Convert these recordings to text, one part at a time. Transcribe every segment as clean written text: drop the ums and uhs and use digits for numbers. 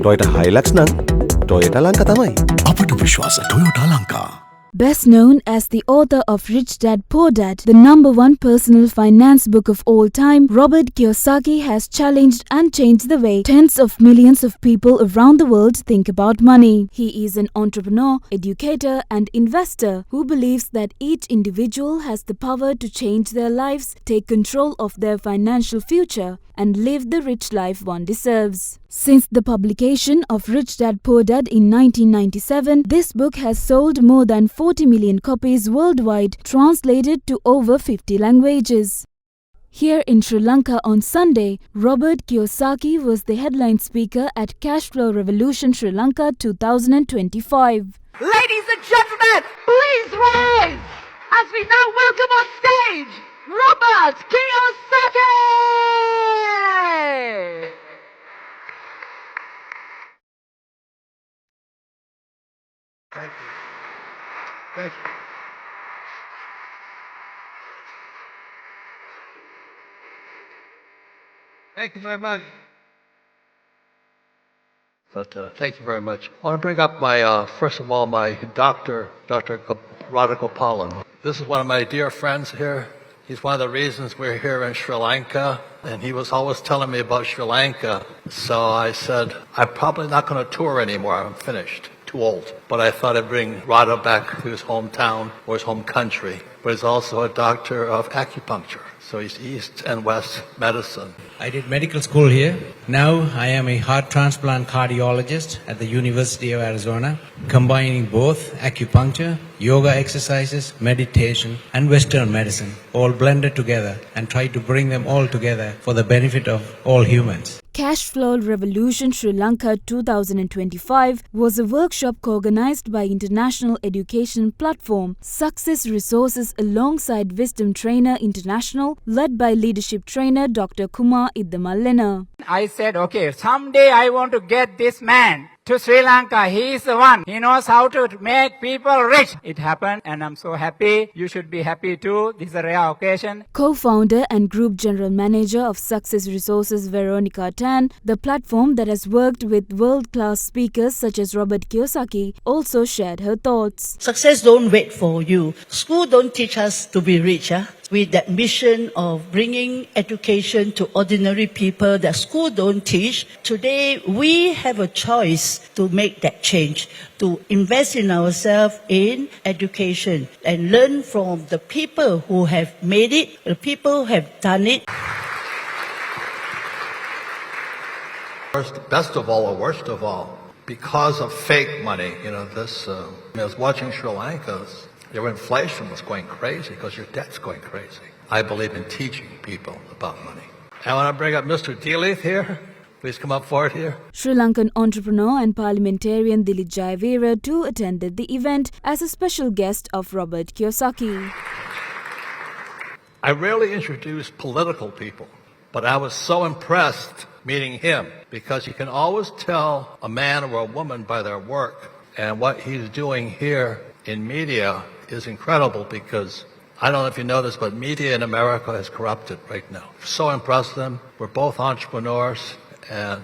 Toyota Hilux නම් Toyota Lanka තමයි. අපට විශ්වාස Toyota Lanka. Best known as the author of Rich Dad Poor Dad, the #1 personal finance book of all time, Robert Kiyosaki has challenged and changed the way tens of millions of people around the world think about money. He is an entrepreneur, educator, and investor who believes that each individual has the power to change their lives, take control of their financial future, and live the rich life one deserves. Since the publication of Rich Dad Poor Dad in 1997, this book has sold more than 40 million copies worldwide, translated to over 50 languages. Here in Sri Lanka on Sunday, Robert Kiyosaki was the headline speaker at Cashflow Revolution Sri Lanka 2025. Ladies and gentlemen, please rise as we now welcome on stage Robert Kiyosaki! Thank you. Thank you. Thank you very much. Thank you very much. I want to bring up my, first of all, my Dr. Radha Gopalan. This is one of my dear friends here. He's one of the reasons we're here in Sri Lanka, and he was always telling me about Sri Lanka. So I said, I'm probably not going to tour anymore. I'm finished. Too old. But I thought I'd bring Radha back to his hometown or his home country. But he's also a doctor of acupuncture. So he's East and West medicine. I did medical school here. Now I am a heart transplant cardiologist at the University of Arizona, combining both acupuncture, yoga exercises, meditation, and Western medicine, all blended together, and try to bring them all together for the benefit of all humans. Cashflow Revolution Sri Lanka 2025 was a workshop organized by international education platform Success Resources alongside Wisdom Trainer International, led by leadership trainer Dr. Kumar Idamallena. I said, okay, someday I want to get this man to Sri Lanka. He is the one. He knows how to make people rich. It happened and I'm so happy. You should be happy too. This is a rare occasion. Co-founder and Group General Manager of Success Resources Veronica Tan, the platform that has worked with world-class speakers such as Robert Kiyosaki, also shared her thoughts. Success don't wait for you. School don't teach us to be rich. With that mission of bringing education to ordinary people that school don't teach, today we have a choice to make that change, to invest in ourselves in education and learn from the people who have made it, the people who have done it. Best of all, or worst of all, because of fake money, I was watching Sri Lanka. Your inflation was going crazy because your debt's going crazy. I believe in teaching people about money. I want to bring up Mr. Dilith here. Please come up forward here. Sri Lankan entrepreneur and parliamentarian Dilith Jayawira too attended the event as a special guest of Robert Kiyosaki. I rarely introduce political people, but I was so impressed meeting him because you can always tell a man or a woman by their work, and what he's doing here in media is incredible because I don't know if you know this, but media in America is corrupted right now. So impressed them. We're both entrepreneurs and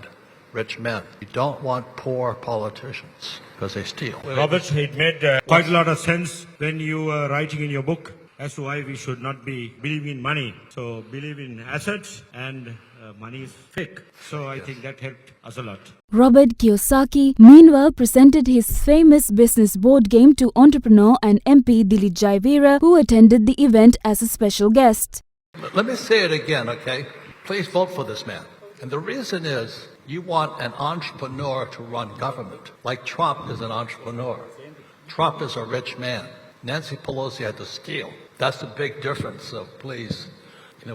rich men. We don't want poor politicians because they steal. Robert, it made quite a lot of sense when you were writing in your book as to why we should not believe in money. So believe in assets and money is fake. So I think that helped us a lot. Robert Kiyosaki, meanwhile, presented his famous business board game to entrepreneur and MP Dilith Jayawira, who attended the event as a special guest. Let me say it again, okay? Please vote for this man. And the reason is you want an entrepreneur to run government, like Trump is an entrepreneur. Trump is a rich man. Nancy Pelosi had to steal. That's the big difference. So please,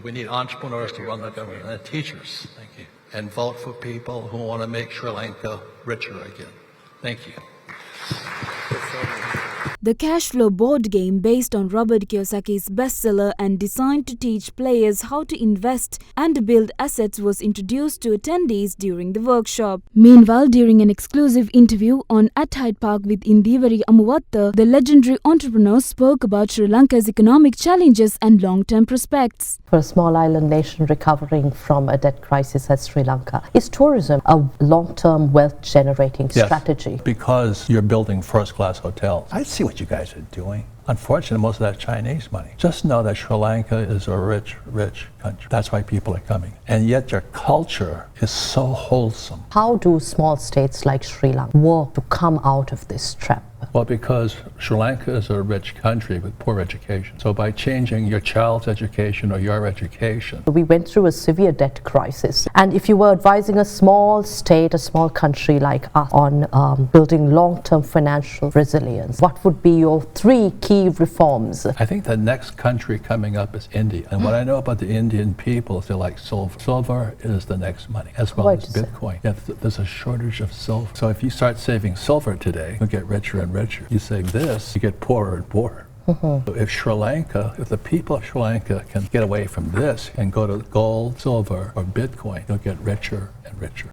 we need entrepreneurs to run the government and teachers. Thank you. And vote for people who want to make Sri Lanka richer again. Thank you. The cash flow board game, based on Robert Kiyosaki's bestseller and designed to teach players how to invest and build assets, was introduced to attendees during the workshop. Meanwhile, during an exclusive interview on At Hyde Park with Indivari Amuwatta, the legendary entrepreneur spoke about Sri Lanka's economic challenges and long-term prospects. For a small island nation recovering from a debt crisis as Sri Lanka, is tourism a long-term wealth-generating strategy? Because you're building first-class hotels. I see what you guys are doing. Unfortunately, most of that Chinese money. Just know that Sri Lanka is a rich, rich country. That's why people are coming. And yet their culture is so wholesome. How do small states like Sri Lanka work to come out of this trap? Well, because Sri Lanka is a rich country with poor education. So by changing your child's education or your education. We went through a severe debt crisis. And if you were advising a small state, a small country like us on building long-term financial resilience, what would be your 3 key reforms? I think the next country coming up is India. And what I know about the Indian people is they like silver. Silver is the next money, as well as Bitcoin. There's a shortage of silver. So if you start saving silver today, you'll get richer and richer. You save this, you get poorer and poorer. So if the people of Sri Lanka can get away from this and go to gold, silver, or Bitcoin, they'll get richer and richer.